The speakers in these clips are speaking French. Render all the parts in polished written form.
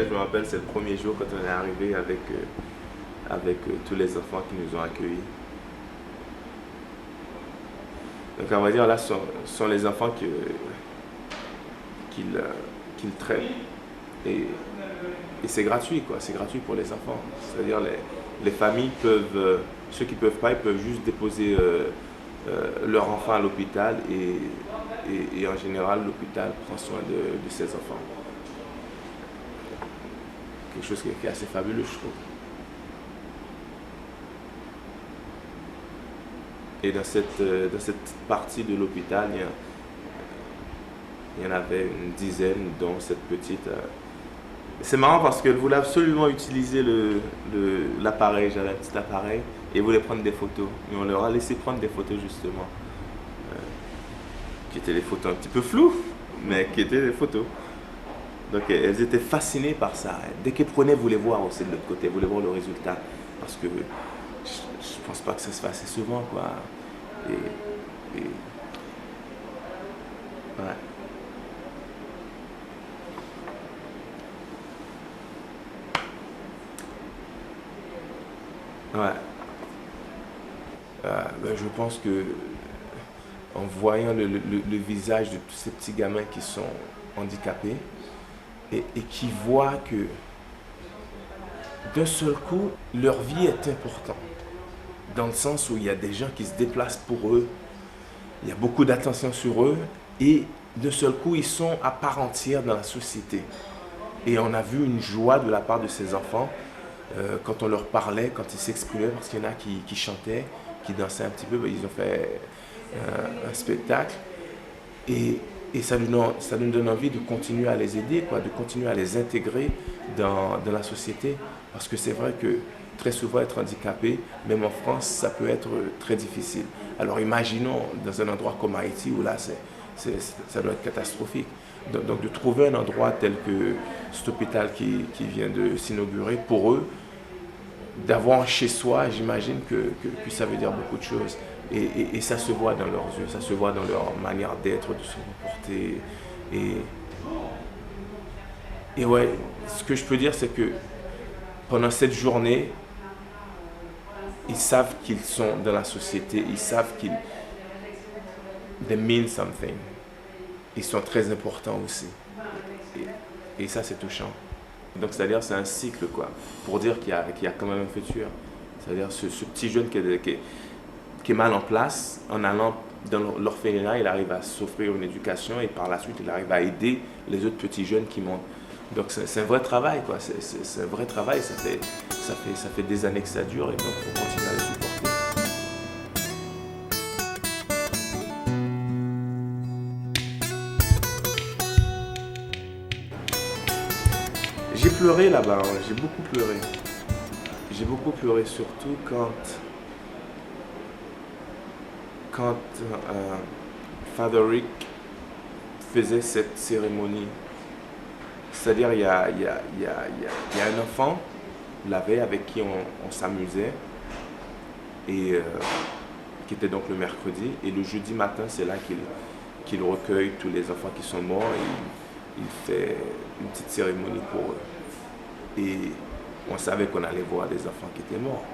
Là, je me rappelle, c'est le premier jour quand on est arrivé avec tous les enfants qui nous ont accueillis. Donc, on va dire, là, sont les enfants qu'ils qu'ils traitent. Et, et c'est gratuit, quoi. C'est gratuit pour les enfants. C'est-à-dire, les familles peuvent, ceux qui ne peuvent pas, ils peuvent juste déposer leur enfant à l'hôpital et en général, l'hôpital prend soin de ses enfants. Quelque chose qui est assez fabuleux, je trouve. Et dans cette partie de l'hôpital, il y en avait une dizaine, dont cette petite. C'est marrant parce qu'elle voulait absolument utiliser l'appareil. J'avais un petit appareil et voulait prendre des photos. Et on leur a laissé prendre des photos justement, qui étaient des photos un petit peu floues, mais qui étaient des photos. Donc elles étaient fascinées par ça. Dès qu'elles prenaient, elles voulaient voir aussi de l'autre côté, elles voulaient voir le résultat. Parce que je pense pas que ça se fasse assez souvent, quoi. Et ouais. Ouais. Ben, je pense que en voyant le visage de tous ces petits gamins qui sont handicapés et qui voient que d'un seul coup, leur vie est importante. Dans le sens où il y a des gens qui se déplacent pour eux, il y a beaucoup d'attention sur eux et d'un seul coup, ils sont à part entière dans la société. Et on a vu une joie de la part de ces enfants quand on leur parlait, quand ils s'exprimaient, parce qu'il y en a qui chantaient, qui dansaient un petit peu, ils ont fait un spectacle. Et ça nous donne envie de continuer à les aider, quoi, de continuer à les intégrer dans la société. Parce que c'est vrai que très souvent être handicapé, même en France, ça peut être très difficile. Alors imaginons dans un endroit comme Haïti où là, ça doit être catastrophique. Donc de trouver un endroit tel que cet hôpital qui vient de s'inaugurer, pour eux, d'avoir chez soi, j'imagine que ça veut dire beaucoup de choses. Et ça se voit dans leurs yeux, ça se voit dans leur manière d'être, de se comporter. Et ouais, ce que je peux dire, c'est que pendant cette journée, ils savent qu'ils sont dans la société, ils savent qu'ils they mean something. Ils sont très importants aussi. Et ça, c'est touchant. Donc, c'est-à-dire, c'est un cycle, quoi, pour dire qu'il y a quand même un futur. C'est-à-dire, ce petit jeune qui est mal en place, en allant dans l'orphelinat, il arrive à s'offrir une éducation et par la suite, il arrive à aider les autres petits jeunes qui montent. Donc, c'est un vrai travail, quoi. C'est un vrai travail. Ça fait des années que ça dure et donc, il faut continuer à le supporter. J'ai pleuré là-bas, hein. J'ai beaucoup pleuré. J'ai beaucoup pleuré, surtout quand Father Rick faisait cette cérémonie. C'est-à-dire, il y a un enfant, la veille, avec qui on s'amusait, et qui était donc le mercredi. Et le jeudi matin, c'est là qu'il recueille tous les enfants qui sont morts et il fait une petite cérémonie pour eux. Et on savait qu'on allait voir des enfants qui étaient morts.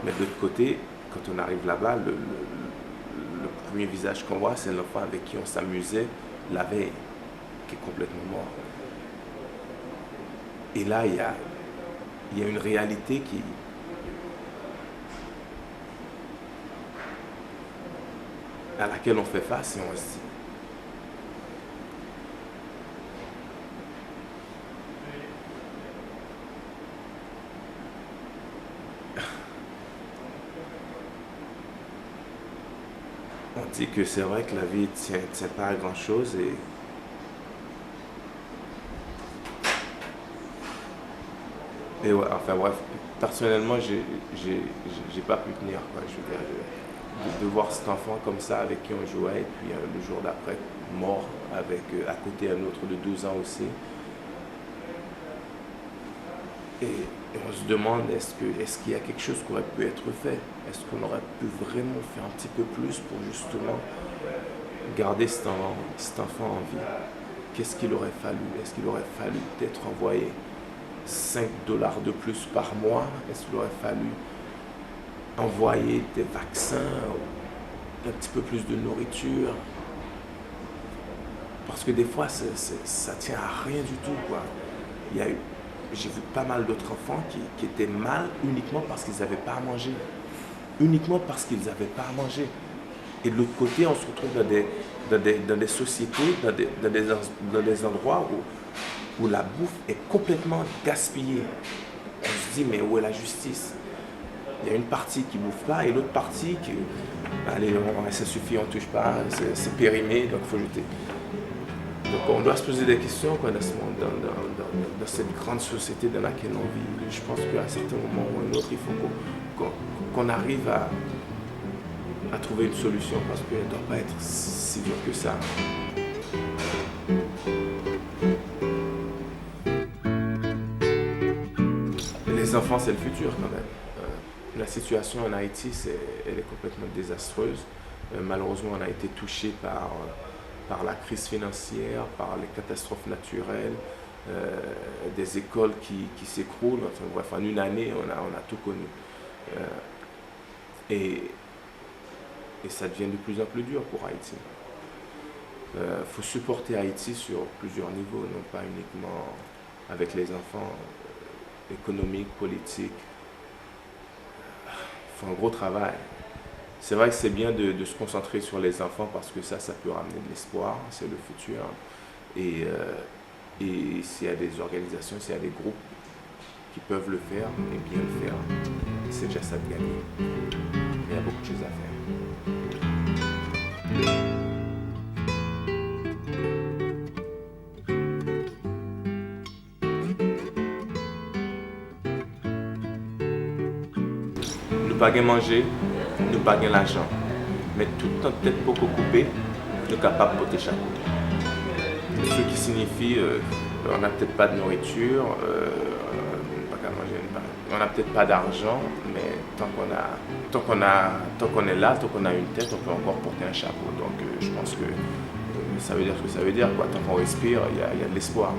Mais de l'autre côté, quand on arrive là-bas, le premier visage qu'on voit, c'est l'enfant avec qui on s'amusait la veille, qui est complètement mort. Et là, il y a une réalité à laquelle on fait face et on se dit, on dit que c'est vrai que la vie ne tient pas à grand-chose et ouais, enfin bref, personnellement, j'ai pas pu tenir, quoi. Je veux dire, de voir cet enfant comme ça avec qui on jouait et puis le jour d'après, mort, avec à côté un autre de 12 ans aussi. Et on se demande, est-ce qu'il y a quelque chose qui aurait pu être fait? Est-ce qu'on aurait pu vraiment faire un petit peu plus pour justement garder cet enfant en vie? Qu'est-ce qu'il aurait fallu? Est-ce qu'il aurait fallu peut-être envoyer $5 de plus par mois? Est-ce qu'il aurait fallu envoyer des vaccins, un petit peu plus de nourriture? Parce que des fois, ça tient à rien du tout, quoi. J'ai vu pas mal d'autres enfants qui étaient mal uniquement parce qu'ils n'avaient pas à manger. Uniquement parce qu'ils n'avaient pas à manger. Et de l'autre côté, on se retrouve dans des sociétés, dans des endroits où la bouffe est complètement gaspillée. On se dit, mais où est la justice? Il y a une partie qui ne bouffe pas et l'autre partie qui, allez, ça suffit, on ne touche pas, c'est périmé, donc il faut jeter. Donc on doit se poser des questions quoi, dans cette grande société dans laquelle on vit. Je pense qu'à un certain moment ou un autre, il faut qu'on arrive à trouver une solution parce qu'elle ne doit pas être si dure que ça. Les enfants, c'est le futur quand même. La situation en Haïti, elle est complètement désastreuse. Malheureusement, on a été touché par la crise financière, par les catastrophes naturelles, des écoles qui s'écroulent. Enfin, bref, en une année, on a tout connu. Et ça devient de plus en plus dur pour Haïti. Faut supporter Haïti sur plusieurs niveaux, non pas uniquement avec les enfants, économiques, politiques. Il faut un gros travail. C'est vrai que c'est bien de se concentrer sur les enfants parce que ça peut ramener de l'espoir, c'est le futur. Et s'il y a des organisations, s'il y a des groupes qui peuvent le faire et bien le faire, c'est déjà ça de gagner. Il y a beaucoup de choses à faire. Nous pas manger, nous pas l'argent, mais tout en tête beaucoup coupé, nous capables de porter chaque côté. Ce qui signifie on n'a peut-être pas de nourriture, on n'a peut-être pas d'argent, mais tant qu'on est là, tant qu'on a une tête, on peut encore porter un chapeau. Donc je pense que ça veut dire ce que ça veut dire, quoi. Tant qu'on respire, il y a de l'espoir.